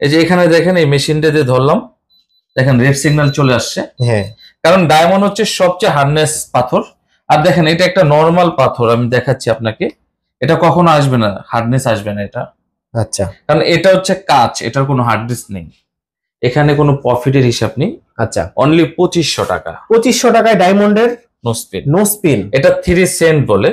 এই যে এখানে দেখেন এই মেশিনটা দিয়ে ধরলাম, দেখেন রেড সিগন্যাল চলে আসছে। হ্যাঁ, কারণ ডায়মন্ড হচ্ছে সবচেয়ে হার্ডনেস পাথর। আর দেখেন এটা একটা নর্মাল পাথর, আমি দেখাচ্ছি আপনাকে, এটা কখনো আসবে না, হার্ডনেস আসবে না এটা। আচ্ছা, কারণ এটা হচ্ছে কাঁচ, এটার কোনো হার্ডনেস নেই, এখানে কোনো প্রফিটের হিসাব নেই। আচ্ছা, অনলি 2500 টাকা। 2500 টাকায় ডায়মন্ডের নো স্পিন। No spin. এটা 3 সেন্ট বলে।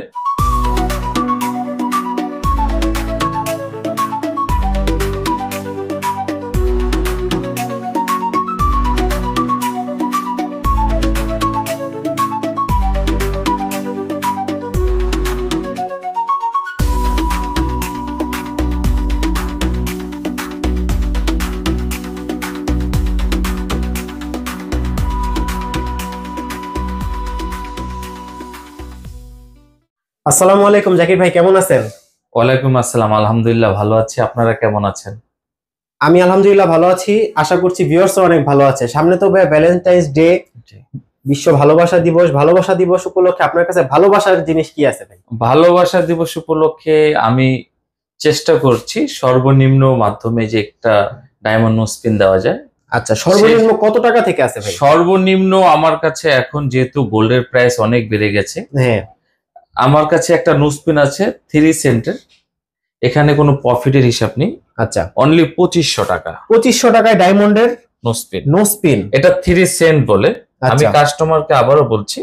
আসসালামু আলাইকুম জাকির ভাই, কেমন আছেন? ওয়ালাইকুম আসসালাম, আলহামদুলিল্লাহ ভালো আছি, আপনারা কেমন আছেন? আমি আলহামদুলিল্লাহ ভালো আছি, আশা করছি ভিউয়ার্স অনেক ভালো আছে। সামনে তো ভাই ভ্যালেন্টাইন্স ডে, বিশ্ব ভালোবাসা দিবস। ভালোবাসা দিবস উপলক্ষে আপনার কাছে ভালোবাসার জিনিস কি আছে ভাই? ভালোবাসা দিবস উপলক্ষে আমি চেষ্টা করছি সর্বনিম্ন মাধ্যমে যে একটা ডায়মন্ড নো স্পিন দেওয়া যায়। আচ্ছা, সর্বনিম্ন কত টাকা থেকে আছে ভাই? সর্বনিম্ন আমার কাছে এখন যেহেতু গোল্ডের প্রাইস অনেক বেড়ে গেছে, হ্যাঁ, আমার কাছে একটা নো স্পিন আছে 3 সেন্টের, এখানে কোনো প্রফিটের হিসাব নেই। আচ্ছা, অনলি 2500 টাকা। 2500 টাকায় ডায়মন্ডের নো স্পিন। No spin. এটা 3 সেন্ট বলে। আমি আচ্ছা, কাস্টমারকে আবারও বলছি,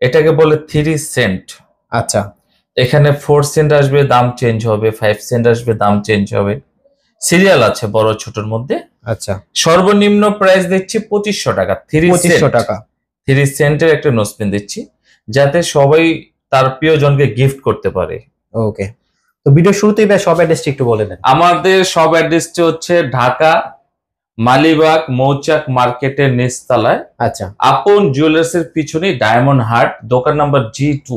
এটাকে বলে 3 সেন্ট। আচ্ছা, এখানে 4 সেন্ট আসবে, দাম চেঞ্জ হবে, 5 সেন্ট আসবে, দাম চেঞ্জ হবে, সিরিয়াল আছে বড় ছোটর মধ্যে। আচ্ছা, সর্বনিম্ন প্রাইস দিচ্ছি 2500 টাকা। 2500 টাকা 3 সেন্টের একটা নো স্পিন দিচ্ছি, যাতে সবাই তার প্রিয়জনকে গিফট করতে পারে। ওকে, তো ভিডিও শুরুতেই ভাই সব অ্যাড্রেসটা একটু বলে দেন। আমাদের সব অ্যাড্রেসটি হচ্ছে ঢাকা মালিবাগ মৌচাক মার্কেটের নিচতলায়, আচ্ছা, আপন জুয়েলার্স এর পিছনে ডায়মন্ড হার্ট, দোকান নাম্বার G2,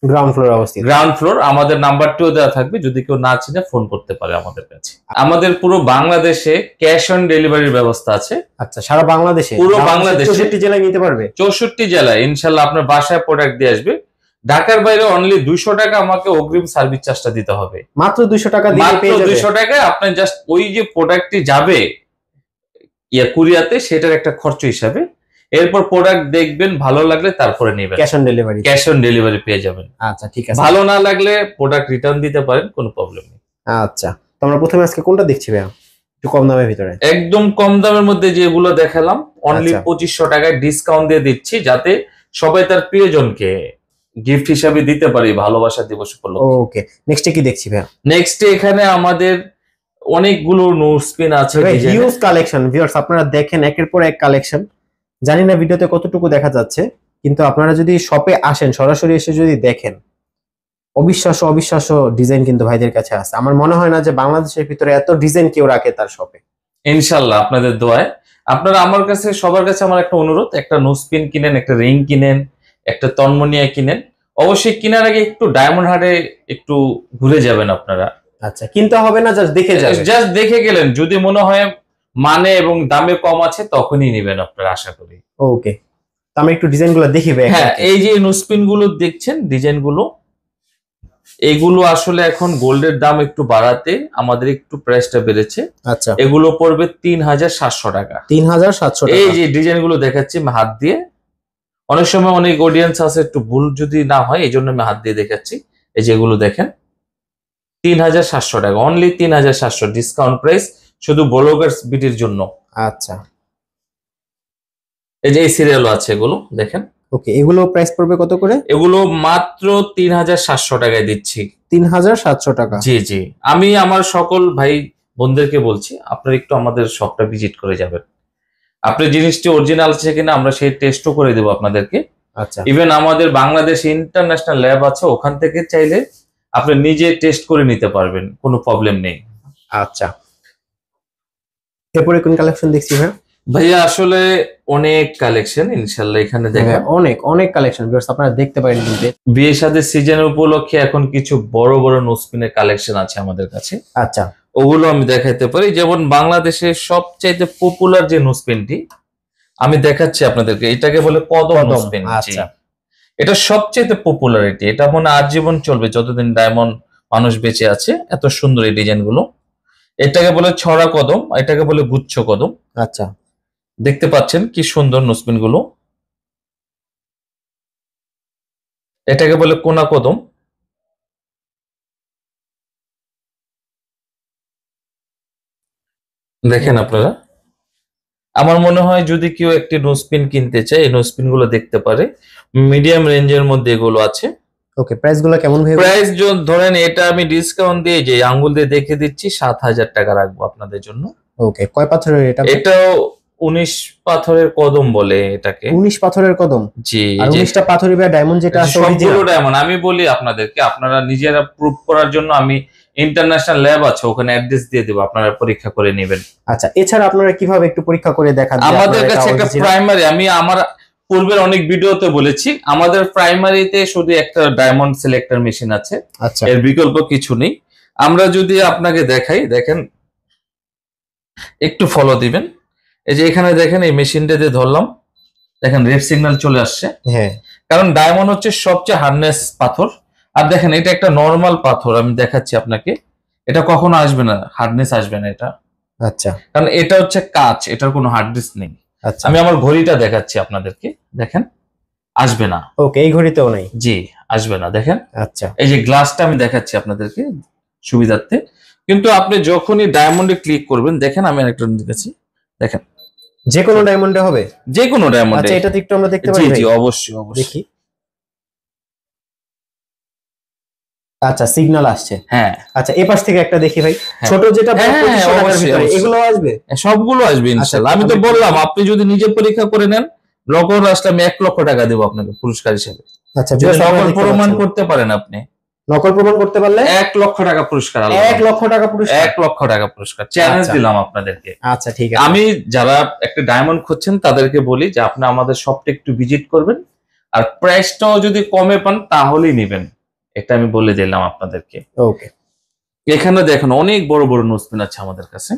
গ্রাউন্ড ফ্লোর অবস্থিত। Ground floor. আমাদের নাম্বারটিও দেওয়া থাকবে, যদি কেউ না চিনে ফোন করতে পারে আমাদের কাছে। আমাদের পুরো বাংলাদেশে ক্যাশ অন ডেলিভারির ব্যবস্থা আছে। আচ্ছা, সারা বাংলাদেশে? পুরো বাংলাদেশে 64 জেলায় নিতে পারবে? 64 জেলায় ইনশাল্লাহ আপনার বাসায় প্রোডাক্ট দিয়ে আসবে। ঢাকার বাইরে অনলি 200 টাকা আমাকে অগ্রিম সার্ভিস চার্জটা দিতে হবে। মাত্র 200 টাকা দিয়ে মাত্র পেয়ে যাবে? 200 টাকায় আপনি জাস্ট ওই যে প্রোডাক্টটি যাবে কুরিয়াতে, সেটার একটা খরচ হিসাবে। এরপর প্রোডাক্ট দেখবেন, ভালো লাগলে তারপরে নেবেন। Cash on delivery? Cash on delivery পেয়ে যাবেন। আচ্ছা, ঠিক আছে। ভালো না লাগলে প্রোডাক্ট রিটার্ন দিতে পারেন, কোনো প্রবলেম নেই। আচ্ছা, তো আমরা প্রথমে আজকে কোনটা দেখছি ভাই? একটু কম দামের ভিতরে। একদম কম দামের মধ্যে যেগুলো দেখালাম, অনলি আচ্ছা। 2500 টাকায় ডিসকাউন্ট দিয়ে দিচ্ছি, যাতে সবাই তার প্রিয়জনকে গিফট হিসাবে দিতে পারি ভালোবাসা দিবস উপলক্ষে। ওকে, নেক্সটে কি দেখছি ভাই? নেক্সট এখানে আমাদের অনেকগুলো নো স্পিন আছে, হিউজ কালেকশন। ভিউয়ার্স আপনারা দেখেন একের পর এক কালেকশন। জানি না ভিডিওতে কতটুকু দেখা যাচ্ছে, কিন্তু আপনারা যদি শপে আসেন, সরাসরি এসে যদি দেখেন, অবিশ্বাস্য ডিজাইন কিন্তু ভাইদের কাছে আছে। আমার মনে হয় না যে বাংলাদেশের ভিতরে এত ডিজাইন কেউ রাখে তার শপে। ইনশাল্লাহ আপনাদের দোয়ায়। আপনারা আমার কাছে, সবার কাছে আমার একটা অনুরোধ, একটা নো স্পিন কিনেন, একটা রিং কিনেন, একটা তন্মনিয়া কিনেন। অবশ্যই কেনার আগে একটু ডায়মন্ড হাটে একটু ঘুরে যাবেন আপনারা। আচ্ছা, কিনতে হবে না, জাস্ট দেখে যাবেন। জাস্ট দেখে গেলেন, যদি মনে হয় মানে এবং দামে কম আছে তখনই নেবেন আপনারা, আশা করি। ওকে, তো আমরা একটু ডিজাইনগুলো দেখি ভাই। হ্যাঁ, এই যে নো স্পিন গুলো দেখছেন, ডিজাইন গুলো, এগুলো আসলে এখন গোল্ডের দাম একটু বাড়াতে আমাদের একটু প্রাইসটা বেড়েছে। আচ্ছা, এগুলো পড়বে 3700 টাকা। 3700 টাকা। এই যে ডিজাইন গুলো দেখাচ্ছি আমি হাত দিয়ে, অনেক সময় অনেক অডিয়েন্স আছে একটু ভুল যদি না হয়, এই জন্য আমি হাত দিয়ে দেখাচ্ছি। এই যেগুলো দেখেন 3700 টাকা, অনলি 3700 ডিসকাউন্ট প্রাইস, শুধু ব্লগার্স বিটির জন্য। আচ্ছা, এই যে এই সিরিয়ালও আছে, এগুলো দেখেন। ওকে, এগুলো প্রাইস পড়বে কত করে? এগুলো মাত্র 3700 টাকায় দিচ্ছি। 3700 টাকা? জি জি। আমি আমার সকল ভাই বোনদেরকে বলছি, আপনারা একটু আমাদের শপটা ভিজিট করে যাবেন। আপনি জিনিসটি অরিজিনাল আছে কিনা আমরা সেই টেস্টও করে দেবো আপনাদেরকে। আচ্ছা, ইভেন আমাদের বাংলাদেশ ইন্টারন্যাশনাল ল্যাব আছে, ওখান থেকে চাইলে আপনি নিজে টেস্ট করে নিতে পারবেন, কোনো প্রবলেম নেই। আচ্ছা, এরপরে কোন কালেকশন দেখছি ভাই? ভাইয়া আসলে অনেক কালেকশন ইনশাল্লাহ এখানে দেখেন, অনেক কালেকশন ভিউয়ার্স আপনারা দেখতে পারেন। কিন্তু বিয়ে শাদীর সিজন উপলক্ষে এখন কিছু বড় বড় নোস্পিনের কালেকশন আছে আমাদের কাছে। আচ্ছা, ওগুলো আমি দেখাইতে পারি। যেমন বাংলাদেশের সবচাইতে পপুলার যে নোস্পিনটি আমি দেখাচ্ছি আপনাদেরকে, এটাকে বলে কদম নোস্পিন। আচ্ছা, এটা সবচাইতে পপুলারিটি, এটা মনে আজীবন চলবে যতদিন ডায়মন্ড মানুষ বেঁচে আছে। এত সুন্দর এই ডিজাইন গুলো। এটাকে বলে ছড়া কদম, এটাকে বলে গুচ্ছ কদম। আচ্ছা, দেখতে পাচ্ছেন কি সুন্দর নোসপিন গুলো। এটাকে বলে কোনা কদম। দেখেন আপনারা, আমার মনে হয় যদি কেউ একটি নোসপিন কিনতে চায় এই নোসপিন গুলো দেখতে পারে। মিডিয়াম রেঞ্জের মধ্যে এগুলো আছে। ওকে, প্রাইস গুলো কেমন ভাই? প্রাইস ধরেন এটা আমি ডিসকাউন্ট দিয়ে যে আঙ্গুল দিয়ে দেখে দিচ্ছি 7,000 টাকা রাখবো আপনাদের জন্য। ওকে, কয় পাথরের এটা? এটাও 19 পাথরের কদম বলে এটাকে। 19 পাথরের কদম? জি। আর 19টা পাথরই বা ডায়মন্ড যেটা আছে সবগুলো অরিজিনাল ডায়মন্ড। আমি বলি আপনাদেরকে, আপনারা নিজেরা প্রুফ করার জন্য আমি ইন্টারন্যাশনাল ল্যাব আছে ওখানে অ্যাড্রেস দিয়ে দেবো, আপনারা পরীক্ষা করে নেবেন। আচ্ছা, এছাড়া আপনারা কিভাবে একটু পরীক্ষা করে দেখান? আমাদের কাছে একটা প্রাইমারি, আমি আমার পূর্বের অনেক ভিডিওতে বলেছি, আমাদের প্রাইমারিতে শুধু একটা ডায়মন্ড সিলেক্টর মেশিন আছে। আচ্ছা, এর বিকল্প কিছু নেই। আমরা যদি আপনাকে দেখাই, দেখেন একটু ফলো দিবেন। এই যে এখানে দেখেন এই মেশিনটা দিয়ে ধরলাম, দেখেন রেড সিগন্যাল চলে আসছে। হ্যাঁ, কারণ ডায়মন্ড হচ্ছে সবচেয়ে হার্ডনেস পাথর। আর দেখেন এটা একটা নর্মাল পাথর, আমি দেখাচ্ছি আপনাকে, এটা কখনো আসবে না, হার্ডনেস আসবে না এটা। আচ্ছা, কারণ এটা হচ্ছে কাঁচ, এটার কোনো হার্ডনেস নেই। আচ্ছা, আমি আমার ঘড়িটা দেখাচ্ছি আপনাদেরকে, দেখেন আসবে না। ওকে, এই ঘড়িতেও নাই? জি, আসবে না। দেখেন আচ্ছা, এই যে গ্লাসটা আমি দেখাচ্ছি আপনাদেরকে সুবিধার্থে। কিন্তু আপনি যখনই ডায়মন্ডে ক্লিক করবেন, দেখেন আমি একটা দেখাচ্ছি, দেখেন যে কোনো ডায়মন্ডে হবে? যে কোনো ডায়মন্ডে। আচ্ছা, এটা তো একটু আমরা দেখতে জি পারি? জি, অবশ্যই অবশ্যই। দেখি। আচ্ছা, সিগন্যাল আসছে। হ্যাঁ। আচ্ছা, এই পাশ থেকে একটা দেখি ভাই, হ্যাঁ। ছোট যেটা হ্যাঁ, 2500 টাকার অবশ্যই, ভিতরে, অবশ্যই। এগুলো আসবে? সবগুলো আসবে ইনশাআল্লাহ। আমি তো বললাম আপনি যদি নিজে পরীক্ষা করে নেন, নকল আসলে আমি 1 লক্ষ টাকা দেবো আপনাকে পুরস্কার হিসেবে। আচ্ছা, যদি নকল প্রমাণ করতে পারেন আপনি, নকল প্রমাণ করতে পারলে 1 লক্ষ টাকা পুরস্কার। 1 লক্ষ টাকা পুরস্কার? 1 লক্ষ টাকা পুরস্কার চ্যালেঞ্জ আচ্ছা। দিলাম আপনাদেরকে। আচ্ছা, ঠিক আছে। আমি যারা একটা ডায়মন্ড খুঁজছেন তাদেরকে বলি যে আপনি আমাদের শপটা একটু ভিজিট করবেন, আর প্রাইসটাও যদি কমে পান তাহলেই নেবেন, এটা আমি বলে দিলাম আপনাদেরকে। ওকে, এখানে দেখেন অনেক বড় বড় নোসপিন আছে আমাদের কাছে।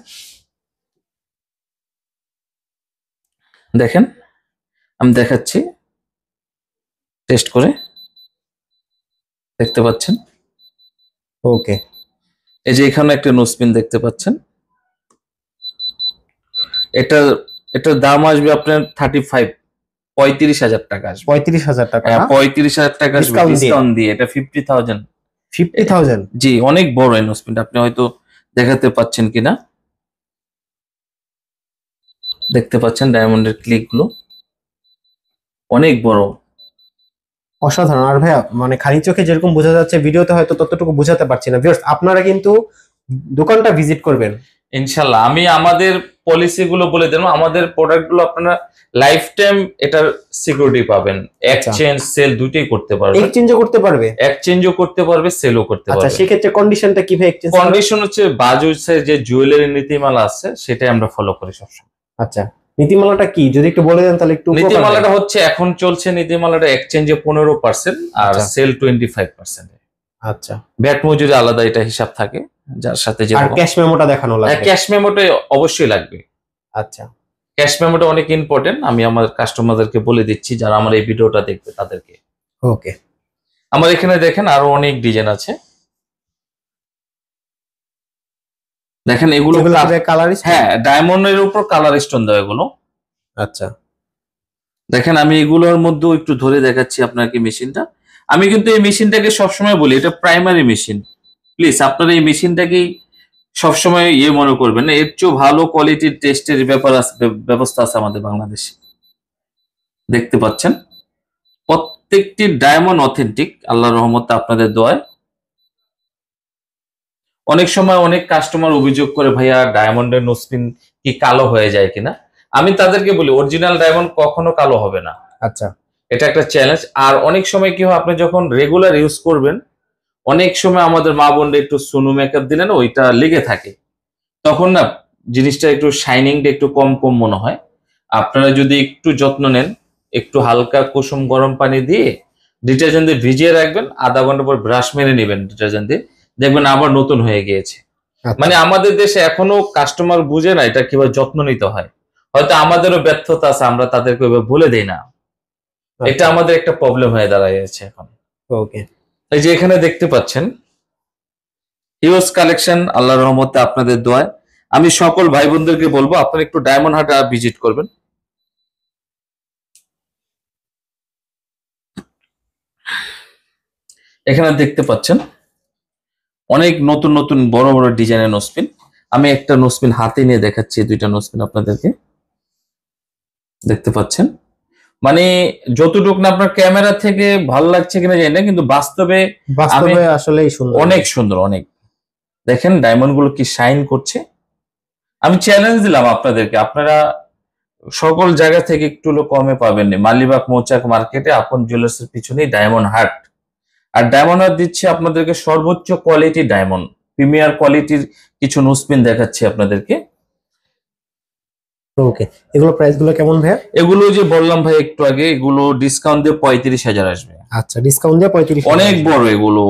দেখেন আমি দেখাচ্ছি টেস্ট করে, দেখতে পাচ্ছেন। ওকে, এই যে এখানে একটা নোসপিন দেখতে পাচ্ছেন, এটার দাম আসবে আপনার 35,000 টাকা আসবে। 35,000 টাকা? 35,000 টাকা আসবে ডিসকাউন্ট দিয়ে। এটা 50,000। 50,000? জি, অনেক বড় এই নোসপিনটা, আপনি হয়তো দেখাতে পাচ্ছেন কিনা। দেখতে পাচ্ছেন ডায়মন্ডের ক্লিক গুলো অনেক বড়, অসাধারণ। আর ভাইয়া, মানে খালি চোখে যেরকম বোঝা যাচ্ছে ভিডিওতে হয়তো ততটুকু বোঝাতে পারছি না। ভিউয়ার্স, আপনারা কিন্তু দোকানটা ভিজিট করবেন ইনশাল্লাহ। আমি আমাদের পলিসি গুলো বলে দেব, আমাদের প্রোডাক্ট গুলো আপনারা লাইফ টাইম এটার সিকিউরিটি পাবেন। এক্সচেঞ্জ সেল দুটোই করতে পারবে। এক্সচেঞ্জও করতে পারবে? এক্সচেঞ্জও করতে পারবে, সেলও করতে আচ্ছা, পারবে। সেক্ষেত্রে কন্ডিশনটা কি ভাই? এক্সচেঞ্জ কন্ডিশন হচ্ছে বাজুসের যে জুয়েলারি নীতিমালা আছে সেটাই আমরা ফলো করি সবসময়। আচ্ছা, নীতিমালাটা কি যদি একটু বলে দেন তাহলে একটু উপকার হয়। নীতিমালাটা হচ্ছে এখন চলছে নীতিমালাটা এক্সচেঞ্জে 15% আর আচ্ছা। সেল 25%। আচ্ছা, ব্যাট মজুরি আলাদা, এটা হিসাব থাকে যার সাথে যে। আর ক্যাশ মেমোটা দেখানো লাগবে? ক্যাশ মেমোটা অবশ্যই লাগবে। আচ্ছা, ক্যাশ মেমোটা অনেক ইম্পর্টেন্ট, আমি আমার কাস্টমারদেরকে বলে দিচ্ছি যারা আমার এই ভিডিওটা দেখবে তাদেরকে। ওকে, আমার এখানে দেখেন আরো অনেক ডিজাইন আছে। দেখেন এগুলো কালার? হ্যাঁ, ডায়মন্ডের উপর কালার স্টোন দেওয়া এগুলো। আচ্ছা, দেখেন আমি এগুলোর মধ্যেও একটু ধরে দেখাচ্ছি আপনাকে মেশিনটা। আমি কিন্তু এই মেশিনটাকে সবসময় বলি এটা প্রাইমারি মেশিন। প্লিজ আপনারা এই মেশিনটাকেই সবসময় মনে করবেন না, এর চেয়েও ভালো কোয়ালিটির টেস্টের ব্যবস্থা আছে আমাদের বাংলাদেশে। দেখতে পাচ্ছেন প্রত্যেকটি ডায়মন্ড অথেন্টিক, আল্লাহর রহমতে আপনাদের দোয়ায়। অনেক সময় অনেক কাস্টমার অভিযোগ করে ভাইয়া ডায়মন্ডের নোসপিন কি কালো হয়ে যায় কিনা। আমি তাদেরকে বলি অরিজিনাল ডায়মন্ড কখনো কালো হবে না। আচ্ছা, এটা একটা চ্যালেঞ্জ। আর অনেক সময় কি হয়, আপনি যখন রেগুলার ইউজ করবেন, অনেক সময় আমাদের মা বোনরা একটু সুনু মেকআপ দিলে না ওইটা লেগে থাকে, তখন না জিনিসটা একটু শাইনিংটা একটু কম কম মনে হয়। আপনারা যদি একটু যত্ন নেন, একটু হালকা কুসুম গরম পানি দিয়ে ডিটারজেন্ট দিয়ে ভিজিয়ে রাখবেন, আধা ঘন্টা পর ব্রাশ মেরে নেবেন ডিটারজেন্ট দিয়ে, দেখবেন আবার নতুন হয়ে গিয়েছে। মানে আমাদের দেশে এখনো কাস্টমার বুঝে না এটা কিভাবে যত্ন নিতে হয়। হয়তো আমাদেরও ব্যর্থতা আছে, আমরা তাদেরকে ওইভাবে বলে দেই না। এটা আমাদের একটা প্রবলেম হয়ে দাঁড়াইছে এখন। ওকে, এই যে এখানে দেখতে পাচ্ছেন হিউজ কালেকশন, আল্লাহর রহমতে আপনাদের দোয়ায়। আমি সকল ভাই বোনদেরকে বলবো আপনারা একটু ডায়মন্ড হাট ভিজিট করবেন। এখানে দেখতে পাচ্ছেন অনেক নতুন নতুন বড় বড় ডিজাইনের নোসপিন। আমি একটা নোসপিন হাতে নিয়ে দেখাচ্ছি, দুইটা নোসপিন আপনাদেরকে দেখতে পাচ্ছেন। মানে যতটুকু না আপনার ক্যামেরা থেকে ভালো লাগছে কিনা জানি না, কিন্তু বাস্তবে আসলেই সুন্দর, অনেক সুন্দর। অনেক দেখেন ডায়মন্ড গুলো কি শাইন করছে। আমি চ্যালেঞ্জ দিলাম আপনাদেরকে, আপনারা সকল জায়গা থেকে একটু কমে পাবেন না। মালিবাগ মৌচাক মার্কেটে আপন জুয়েলার্স এর পিছনেই ডায়মন্ড হাট। আর ডায়মন্ড হাট দিচ্ছে আপনাদেরকে সর্বোচ্চ কোয়ালিটি ডায়মন্ড, প্রিমিয়ার কোয়ালিটির কিছু নোসপিন দেখাচ্ছি আপনাদেরকে। ওকে, এগুলো প্রাইস গুলো কেমন ভাই? এগুলো যে বললাম ভাই একটু আগে, এগুলো ডিসকাউন্ট দিয়ে 35,000 আসবে। আচ্ছা, ডিসকাউন্ট দিয়ে 35,000, অনেক বড় এগুলো।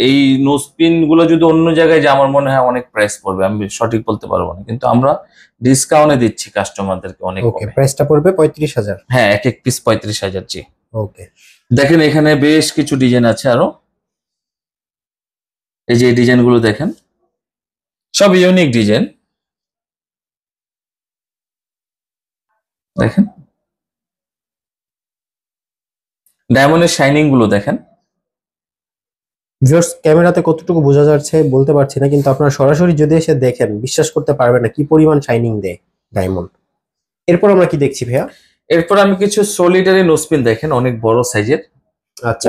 এই নোসপিন গুলো যদি অন্য জায়গায় যায় আমার মনে হয় অনেক প্রাইস পড়বে, আমি সঠিক বলতে পারবো না, কিন্তু আমরা ডিসকাউন্টে দিচ্ছি কাস্টমারদেরকে অনেক ওকে, কমে। প্রাইসটা পড়বে 35,000। হ্যাঁ, এক এক পিস 35,000। জি ওকে, দেখেন এখানে বেশ কিছু ডিজাইন আছে আরো। এই যে ডিজাইন গুলো দেখেন, সব ইউনিক ডিজাইন। দেখেন ডায়মন্ডের শাইনিং গুলো দেখেন। ভিউয়ার্স, ক্যামেরাতে কতটুকু বোঝা যাচ্ছে বলতে পারছি না, কিন্তু আপনারা সরাসরি যদি এসে দেখেন বিশ্বাস করতে পারবেন না কি পরিমাণ শাইনিং দেয় ডায়মন্ড। এরপর আমরা কি দেখছি ভাইয়া? এরপর আমি কিছু সলিটারি নোসপিন দেখেন, অনেক বড় সাইজের, আচ্ছা,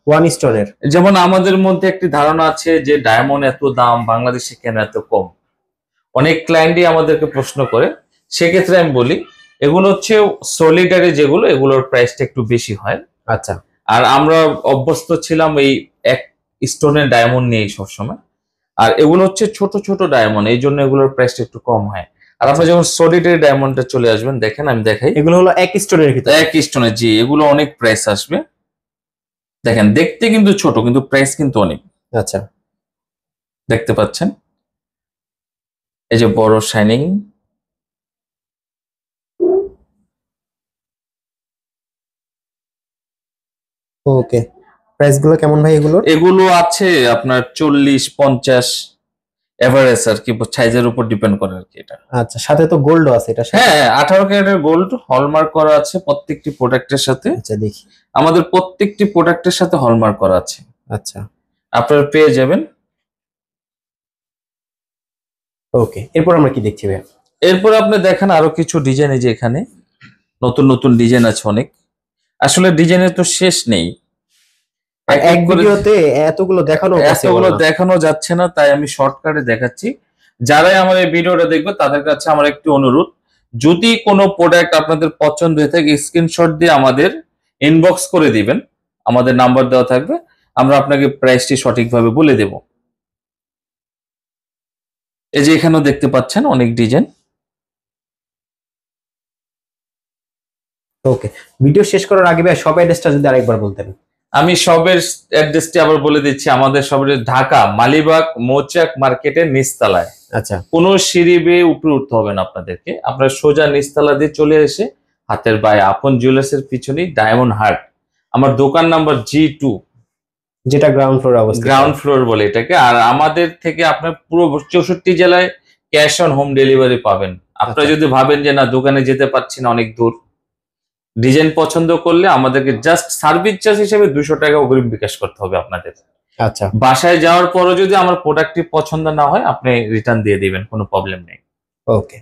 ওয়ান স্টোনের। যেমন আমাদের মধ্যে একটি ধারণা আছে যে ডায়মন্ড এত দাম, বাংলাদেশে কেন এত কম। অনেক ক্লায়েন্টই আমাদেরকে প্রশ্ন করে, সেক্ষেত্রে আমি বলি এগুলো হচ্ছে সলিটারি যেগুলো, এগুলোর প্রাইসটা একটু বেশি হয়। আচ্ছা, আর আমরা অভ্যস্ত ছিলাম এই এক স্টোনের ডায়মন্ড নিয়েই সবসময়। আর এগুলো হচ্ছে ছোট ছোট ডায়মন্ড, এই জন্য এগুলোর প্রাইসটা একটু কম হয়। আর আপনি যখন সলিটারি ডায়মন্ডটা চলে আসবেন, দেখেন আমি দেখাই, এগুলো হলো এক স্টোনের ভিতরে, এক স্টোনের। জি, এগুলো অনেক প্রাইস আসবে। দেখেন দেখতে কিন্তু ছোট, কিন্তু প্রাইস কিন্তু অনেক। আচ্ছা, দেখতে পাচ্ছেন এই যে বড় শাইনিং। ওকে, প্রাইস গুলো কেমন ভাই এগুলোর? এগুলো আছে আপনার 40-50 এভারেজ আর কি, সাইজের উপর ডিপেন্ড করে আর কি এটা। আচ্ছা, সাথে তো গোল্ডও আছে এটা? হ্যাঁ, 18 ক্যারেটের গোল্ড হলমার্ক করা আছে প্রত্যেকটি প্রোডাক্টের সাথে। আচ্ছা, দেখি, আমাদের প্রত্যেকটি প্রোডাক্টের সাথে হলমার্ক করা আছে। আচ্ছা, আপনারা পেয়ে যাবেন। ওকে, এরপর আমরা কি দেখছি ভাই? এরপর আপনি দেখেন আরো কিছু ডিজাইন, এই যে এখানে নতুন নতুন ডিজাইন আছে অনেক। আসলে ডিজাইনের তো শেষ নেই, এক ভিডিওতে এতগুলো দেখানো যাচ্ছে না, তাই আমি শর্টকাটে দেখাচ্ছি। যারাই আমার এই ভিডিওটা দেখবে তাদের কাছে আমার একটি অনুরোধ, যদি কোনো প্রোডাক্ট আপনাদের পছন্দ হয়ে থাকে স্ক্রিনশট দিয়ে আমাদের ইনবক্স করে দিবেন, আমাদের নাম্বার দেওয়া থাকবে, আমরা আপনাকে প্রাইসটি সঠিকভাবে বলে দেব। এই যে এখানেও দেখতে পাচ্ছেন অনেক ডিজাইন। ওকে, ভিডিও শেষ করার আগে ভাই সব অ্যাড্রেসটা যদি আরেকবার বলতেন। আমি সবের অ্যাড্রেসটি আবার বলে দিচ্ছি। আমাদের সবের ঢাকা মালিবাগ মৌচাক মার্কেটের নিচতলায়। আচ্ছা, কোনো সিঁড়ি বেয়ে উপরে উঠতে হবে না আপনাদেরকে, আপনার সোজা নিচতলা দিয়ে চলে এসে হাতের বায়ে আপন জুয়েলার্স এর পিছনেই ডায়মন্ড হাট। আমার দোকান নাম্বার G2, যেটা গ্রাউন্ড ফ্লোর অবস্থিত। গ্রাউন্ড ফ্লোর বলে এটাকে। আর আমাদের থেকে আপনার পুরো 64 জেলায় ক্যাশ অন হোম ডেলিভারি পাবেন। আপনারা যদি ভাবেন যে না দোকানে যেতে পারছি না, অনেক দূর, ডিজাইন পছন্দ করলে আমাদেরকে জাস্ট সার্ভিস চার্জ হিসেবে 200 টাকা অগ্রিম বিকাশ করতে হবে আপনাদের। আচ্ছা, বাসায় যাওয়ার পরও যদি আমার প্রোডাক্টটি পছন্দ না হয় আপনি রিটার্ন দিয়ে দিবেন, কোনো প্রবলেম নেই। ওকে,